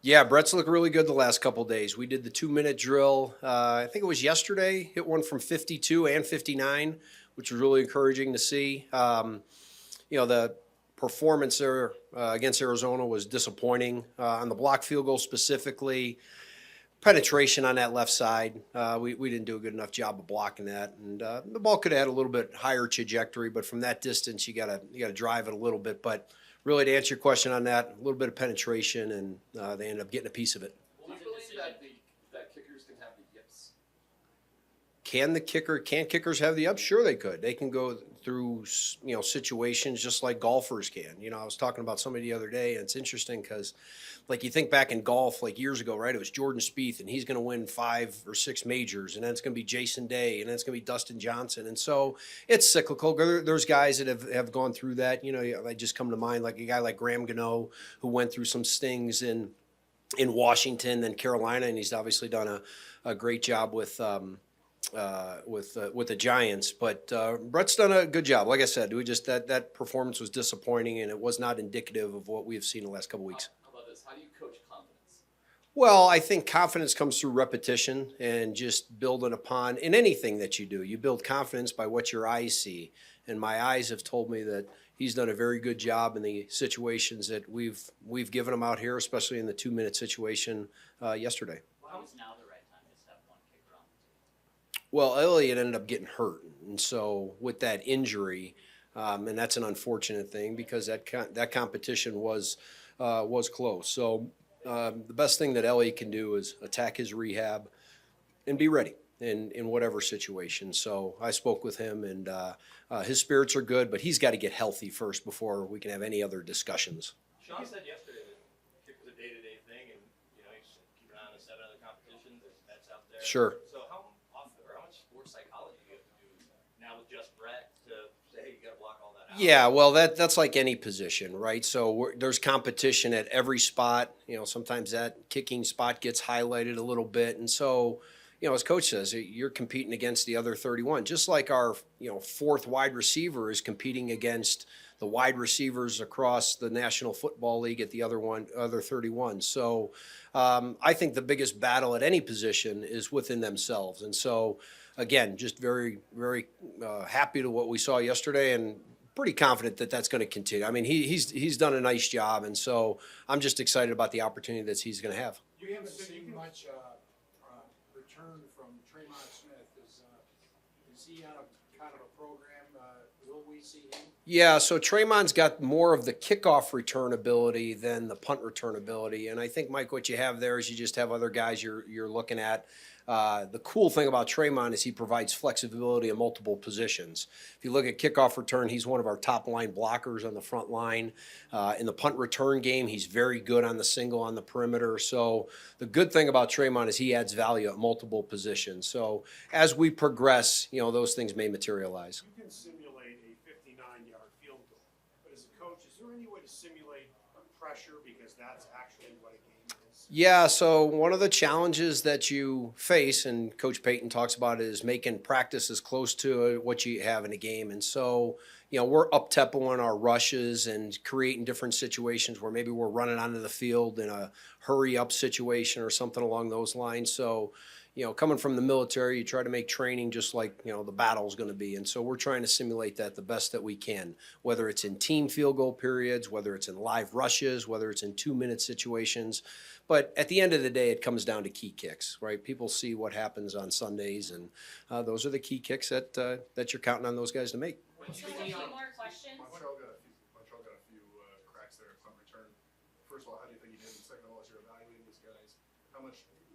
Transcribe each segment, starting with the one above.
Yeah, Brett's looked really good the last couple days. We did the 2-minute drill. I think it was yesterday. Hit one from 52 and 59, which was really encouraging to see. The performance there against Arizona was disappointing on the block field goal specifically. Penetration on that left side, we didn't do a good enough job of blocking that, and the ball could have had a little bit higher trajectory, but from that distance, you gotta drive it a little bit. But really, to answer your question on that, a little bit of penetration, and they ended up getting a piece of it. Do you believe that kickers can have the yips? Can kickers have the up? Sure, they could. They can go through situations just like golfers can. I was talking about somebody the other day, and it's interesting because, like, you think back in golf, like years ago, right? It was Jordan Spieth, and he's going to win 5 or 6 majors, and then it's going to be Jason Day, and then it's going to be Dustin Johnson, and so it's cyclical. There's guys that have gone through that. I just come to mind like a guy like Graham Gano, who went through some stings in Washington and Carolina, and he's obviously done a great job with the Giants, but Brett's done a good job. Like I said, that performance was disappointing, and it was not indicative of what we have seen the last couple weeks. How about this? How do you coach confidence? Well, I think confidence comes through repetition and just building upon in anything that you do. You build confidence by what your eyes see, and my eyes have told me that he's done a very good job in the situations that we've given him out here, especially in the 2-minute situation yesterday. How is now the right time to just have one kicker on the team? Well, Elliott ended up getting hurt, and so with that injury, and that's an unfortunate thing because that competition was close. So the best thing that Elliott can do is attack his rehab and be ready in whatever situation. So I spoke with him, and his spirits are good, but he's got to get healthy first before we can have any other discussions. Sean said yesterday that kick was a day-to-day thing, and you just keep an eye on the 7 other competitions. That's out there. Sure. So how much sports psychology do you have to do now with just Brett to say, hey, you got to block all that out? Yeah, well, that's like any position, right? So there's competition at every spot. Sometimes that kicking spot gets highlighted a little bit, and so as coach says, you're competing against the other 31, just like our 4th wide receiver is competing against the wide receivers across the National Football League at the other 31. So I think the biggest battle at any position is within themselves. And so, again, just very, very happy to what we saw yesterday, and pretty confident that that's going to continue. I mean, he's done a nice job, and so I'm just excited about the opportunity that he's going to have. You haven't seen much return from Tremont Smith. Is he on a kind of a program? Will we see him? Yeah, so Tremont's got more of the kickoff return ability than the punt return ability, and I think, Mike, what you have there is you just have other guys you're looking at. The cool thing about Tremont is he provides flexibility in multiple positions. If you look at kickoff return, he's one of our top line blockers on the front line. In the punt return game, he's very good on the single on the perimeter. So the good thing about Tremont is he adds value at multiple positions. So as we progress, those things may materialize. You can simulate a 59-yard field goal, but as a coach, is there any way to simulate pressure, because that's actually what a game is? Yeah, so one of the challenges that you face, and Coach Payton talks about it, is making practice as close to what you have in a game. And so, we're up-tempoing our rushes and creating different situations where maybe we're running onto the field in a hurry-up situation or something along those lines. So, coming from the military, you try to make training just like, the battle's going to be. And so we're trying to simulate that the best that we can, whether it's in team field goal periods, whether it's in live rushes, whether it's in 2-minute situations. But at the end of the day, it comes down to key kicks, right? People see what happens on Sundays, and those are the key kicks that you're counting on those guys to make. Just a few more questions. Montrell got a few cracks there at punt return. First of all, how do you think he did? And second of all, as you're evaluating these guys,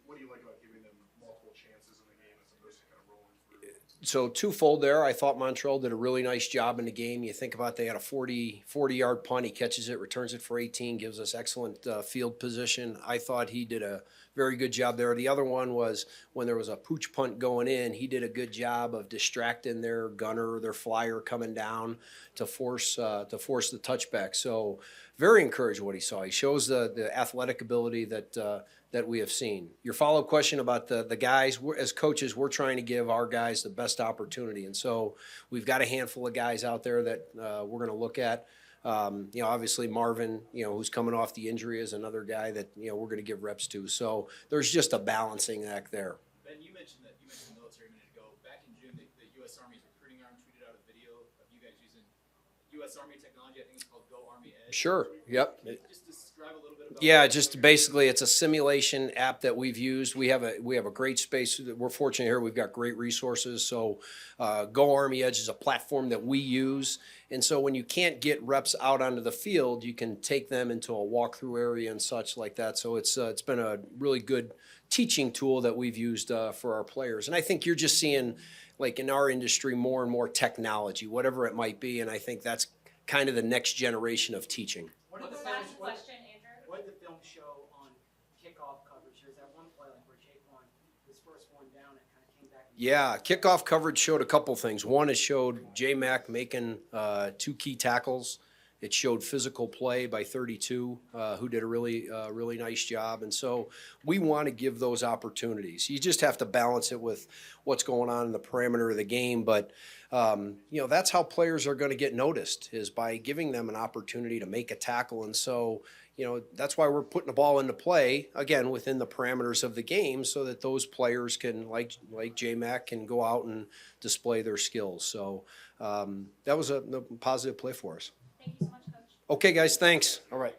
what do you like about giving them multiple chances in the game as opposed to kind of rolling through? So twofold there. I thought Montrell did a really nice job in the game. You think about they had a 40-yard punt. He catches it, returns it for 18, gives us excellent field position. I thought he did a very good job there. The other one was when there was a pooch punt going in, he did a good job of distracting their gunner, their flyer coming down to force the touchback. So very encouraged what he saw. He shows the athletic ability that we have seen. Your follow-up question about the guys, as coaches, we're trying to give our guys the best opportunity. And so we've got a handful of guys out there that we're going to look at Obviously Marvin, who's coming off the injury, is another guy that we're going to give reps to. So there's just a balancing act there. Ben, you mentioned military a minute ago. Back in June, the U.S. Army's recruiting arm tweeted out a video of you guys using U.S. Army technology. I think it's called Go Army Edge. Sure. Yep. Just describe a little bit about. Yeah, just basically it's a simulation app that we've used. We have a great space. We're fortunate here. We've got great resources. So Go Army Edge is a platform that we use. And so when you can't get reps out onto the field, you can take them into a walkthrough area and such like that. So it's been a really good teaching tool that we've used for our players. And I think you're just seeing, like in our industry, more and more technology, whatever it might be. And I think that's kind of the next generation of teaching. What did the Last question, Andrew. What did the film show on kickoff coverage? There's that one play like where Jake won his first one down and kind of came back. Yeah, kickoff coverage showed a couple things. One, it showed J-Mac making 2 key tackles. It showed physical play by 32, who did a really nice job. And so we want to give those opportunities. You just have to balance it with what's going on in the parameter of the game. But, that's how players are going to get noticed, is by giving them an opportunity to make a tackle. And so, that's why we're putting the ball into play, again, within the parameters of the game, so that those players can, like J-Mac, can go out and display their skills. So that was a positive play for us. Thank you so much, Coach. Okay, guys, thanks. All right.